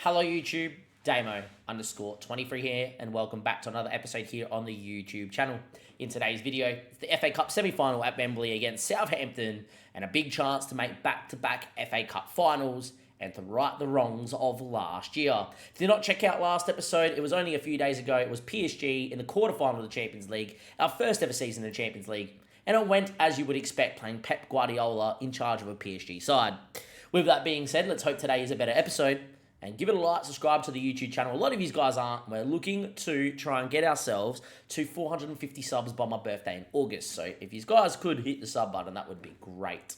Hello YouTube, Damo_23 here, and welcome back to another episode here on the YouTube channel. In today's video, it's the FA Cup semi-final at Wembley against Southampton, and a big chance to make back-to-back FA Cup finals and to right the wrongs of last year. If you did not check out last episode, it was only a few days ago. It was PSG in the quarterfinal of the Champions League, our first ever season in the Champions League, and it went as you would expect, playing Pep Guardiola in charge of a PSG side. With that being said, let's hope today is a better episode. And give it a like, subscribe to the YouTube channel. A lot of you guys aren't. We're looking to try and get ourselves to 450 subs by my birthday in August. So if you guys could hit the sub button, that would be great.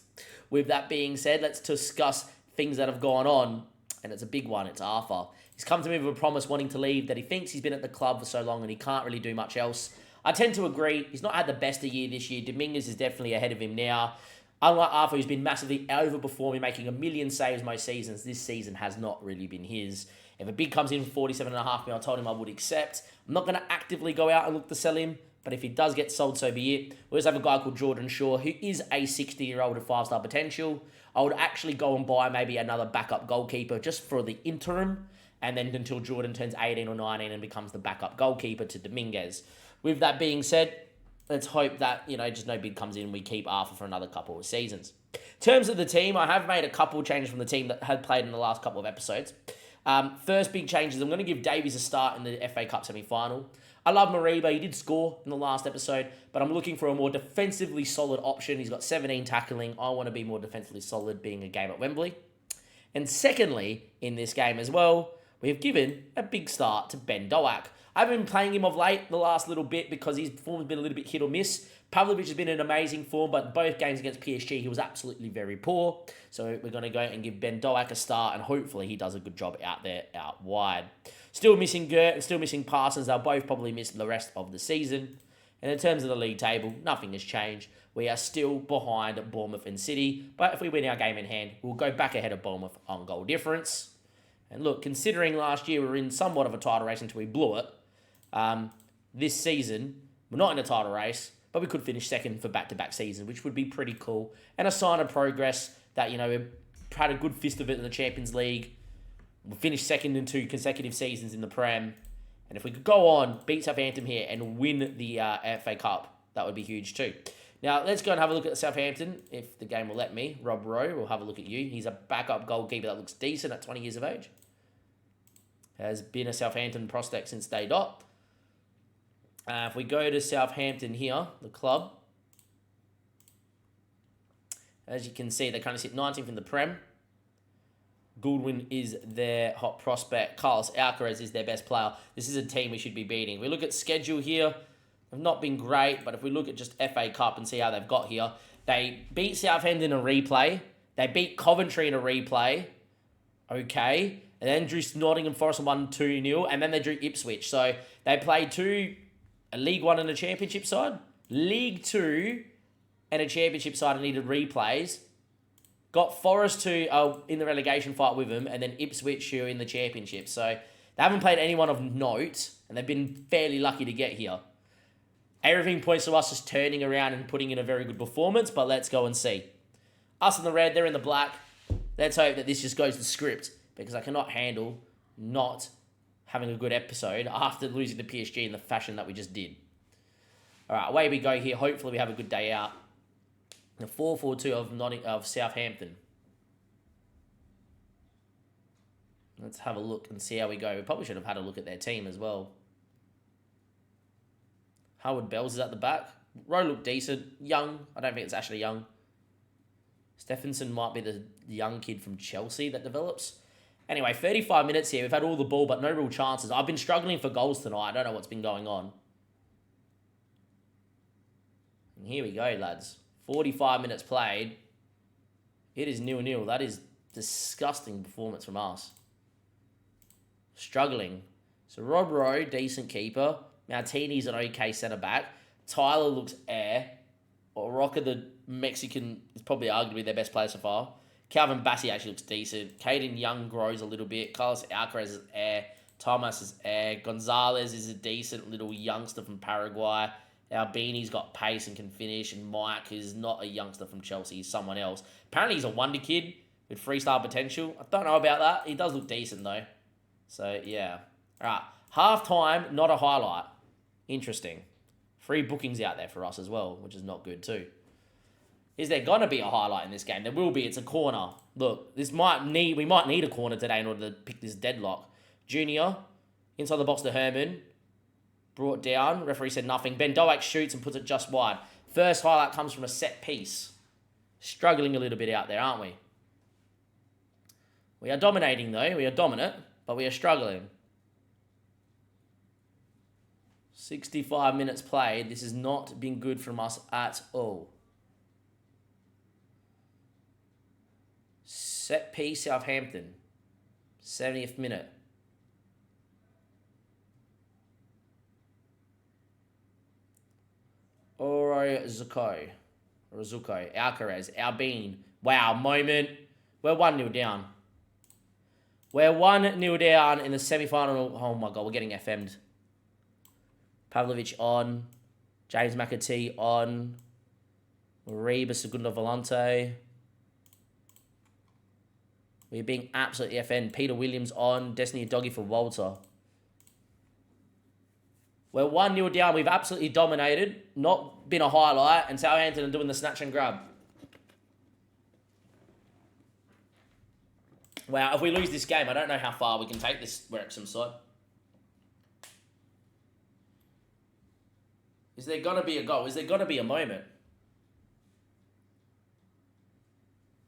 With that being said, let's discuss things that have gone on. And it's a big one. It's Arthur. He's come to me with a promise wanting to leave, that he thinks he's been at the club for so long and he can't really do much else. I tend to agree. He's not had the best of year this year. Dominguez is definitely ahead of him now. Unlike Arthur, who's been massively overperforming, making 1 million saves most seasons, this season has not really been his. If a bid comes in for 47.5 million, I told him I would accept. I'm not going to actively go out and look to sell him, but if he does get sold, so be it. We also have a guy called Jordan Shaw, who is a 60-year-old with 5-star potential. I would actually go and buy maybe another backup goalkeeper just for the interim, and then until Jordan turns 18 or 19 and becomes the backup goalkeeper to Dominguez. With that being said, let's hope that, just no bid comes in. We keep Arthur for another couple of seasons. In terms of the team, I have made a couple of changes from the team that had played in the last couple of episodes. First big change is I'm going to give Davies a start in the FA Cup semi-final. I love Mariba. He did score in the last episode, but I'm looking for a more defensively solid option. He's got 17 tackling. I want to be more defensively solid, being a game at Wembley. And secondly, in this game as well, we have given a big start to Ben Doak. I haven't been playing him of late, the last little bit, because his form has been a little bit hit or miss. Pavlovic has been in amazing form, but both games against PSG, he was absolutely very poor. So we're going to go and give Ben Doak a start, and hopefully he does a good job out there, out wide. Still missing Gert and still missing Parsons. They'll both probably miss the rest of the season. And in terms of the league table, nothing has changed. We are still behind Bournemouth and City, but if we win our game in hand, we'll go back ahead of Bournemouth on goal difference. And look, considering last year we were in somewhat of a title race until we blew it, this season, we're not in a title race, but we could finish second for back-to-back seasons, which would be pretty cool. And a sign of progress that, we've had a good fist of it in the Champions League. We finished second in 2 consecutive seasons in the Prem. And if we could go on, beat Southampton here and win the FA Cup, that would be huge too. Now, let's go and have a look at Southampton, if the game will let me. Rob Rowe, we'll have a look at you. He's a backup goalkeeper that looks decent at 20 years of age. Has been a Southampton prospect since day dot. If we go to Southampton here, the club, as you can see, they kind of sit 19th in the Prem. Goodwin is their hot prospect. Carlos Alcaraz is their best player. This is a team we should be beating. If we look at schedule here, they've not been great, but if we look at just FA Cup and see how they've got here, they beat Southampton in a replay. They beat Coventry in a replay. Okay. And then drew Nottingham Forest 1-2-0, and then they drew Ipswich. So they played a League 1 and a Championship side, League 2 and a Championship side and needed replays. Got Forest in the relegation fight with them, and then Ipswich who are in the Championship. So they haven't played anyone of note, and they've been fairly lucky to get here. Everything points to us just turning around and putting in a very good performance, but let's go and see. Us in the red, they're in the black. Let's hope that this just goes to script, because I cannot handle not having a good episode after losing to PSG in the fashion that we just did. All right, away we go here. Hopefully we have a good day out. The 4-4-2 of Southampton. Let's have a look and see how we go. We probably should have had a look at their team as well. Howard Bells is at the back. Rowe looked decent. Young. I don't think it's actually young. Stephenson might be the young kid from Chelsea that develops. Anyway, 35 minutes here. We've had all the ball, but no real chances. I've been struggling for goals tonight. I don't know what's been going on. And here we go, lads. 45 minutes played. It is 0-0. That is disgusting performance from us. Struggling. So Rob Rowe, decent keeper. Martini's an okay centre-back. Tyler looks air. Roca, the Mexican, is probably arguably their best player so far. Calvin Bassey actually looks decent. Caden Young grows a little bit. Carlos Alcaraz is air. Thomas is air. Gonzalez is a decent little youngster from Paraguay. Albini's got pace and can finish. And Mike is not a youngster from Chelsea. He's someone else. Apparently he's a wonder kid with 3-star potential. I don't know about that. He does look decent though. So, yeah. All right. Half-time, not a highlight. Interesting. Free bookings out there for us as well, which is not good too. Is there going to be a highlight in this game? There will be. It's a corner. Look, we might need a corner today in order to pick this deadlock. Junior, inside the box to Herman. Brought down. Referee said nothing. Ben Doak shoots and puts it just wide. First highlight comes from a set piece. Struggling a little bit out there, aren't we? We are dominating, though. We are dominant, but we are struggling. 65 minutes played. This has not been good from us at all. Set piece, Southampton. 70th minute. Zuko, Alcaraz, Albine. Wow, moment. We're 1-0 down. We're 1-0 down in the semi-final. Oh my God, we're getting FM'd. Pavlovic on. James McAtee on. Reba Segunda Volante. We're being absolutely FN'd. Peter Williams on. Destiny Doggy for Walter. We're 1-0 down. We've absolutely dominated. Not been a highlight. And Southampton are doing the snatch and grab. Wow, if we lose this game, I don't know how far we can take this Wrexham side. Is there going to be a goal? Is there going to be a moment?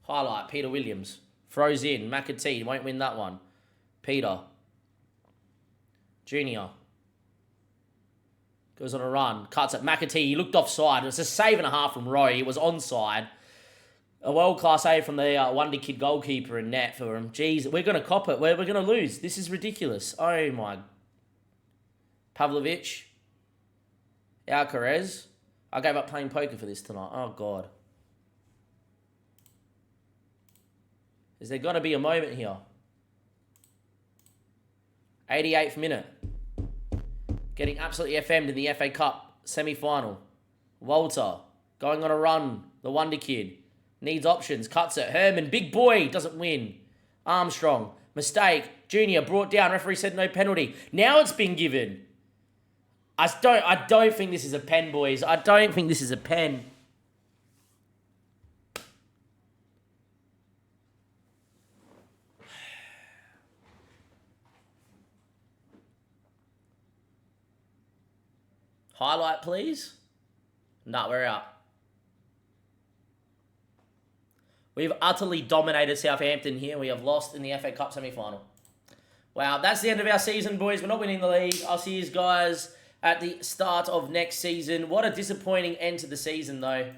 Highlight, Peter Williams. Throws in. McAtee won't win that one. Peter. Junior. Goes on a run. Cuts it. McAtee. He looked offside. It's a save and a half from Roy. He was onside. A world-class save from the Wonder Kid goalkeeper in net for him. Jeez, we're going to cop it. We're going to lose. This is ridiculous. Oh, my. Pavlovic. Alcaraz. I gave up playing poker for this tonight. Oh, God. Is there going to be a moment here? 88th minute. Getting absolutely FM'd in the FA Cup semi-final. Walter. Going on a run. The Wonder Kid. Needs options. Cuts it. Herman. Big boy. Doesn't win. Armstrong. Mistake. Junior. Brought down. Referee said no penalty. Now it's been given. I don't think this is a pen, boys. I don't think this is a pen. Highlight, please. No, we're out. We've utterly dominated Southampton here. We have lost in the FA Cup semi-final. Wow, that's the end of our season, boys. We're not winning the league. I'll see you guys at the start of next season. What a disappointing end to the season, though.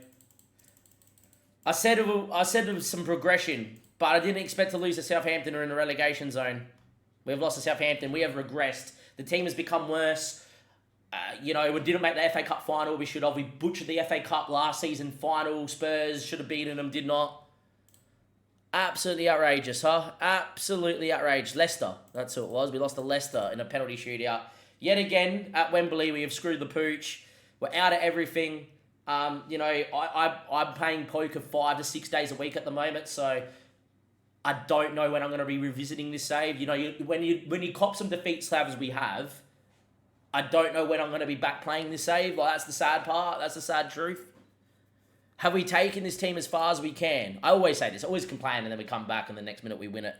I said it was some progression, but I didn't expect to lose to Southampton or in the relegation zone. We've lost to Southampton. We have regressed. The team has become worse. We didn't make the FA Cup final. We should have. We butchered the FA Cup last season final. Spurs should have beaten them, did not. Absolutely outrageous, huh? Absolutely outrageous. Leicester, that's who it was. We lost to Leicester in a penalty shootout. Yet again, at Wembley, we have screwed the pooch. We're out of everything. I'm playing poker 5 to 6 days a week at the moment, so I don't know when I'm going to be revisiting this save. When you cop some defeat slabs we have, I don't know when I'm going to be back playing this save. Like, that's the sad part. That's the sad truth. Have we taken this team as far as we can? I always say this. I always complain, and then we come back, and the next minute we win it.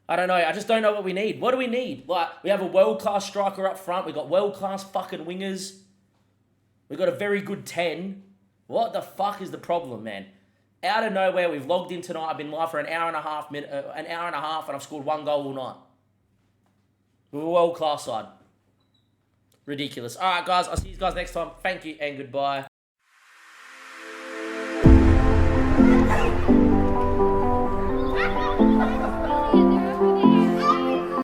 I don't know. I just don't know what we need. What do we need? Like, we have a world-class striker up front. We've got world-class fucking wingers. We've got a very good 10. What the fuck is the problem, man? Out of nowhere, we've logged in tonight. I've been live for an hour and a half, and I've scored 1 goal all night. We're a world-class side. Ridiculous. All right, guys. I'll see you guys next time. Thank you and goodbye.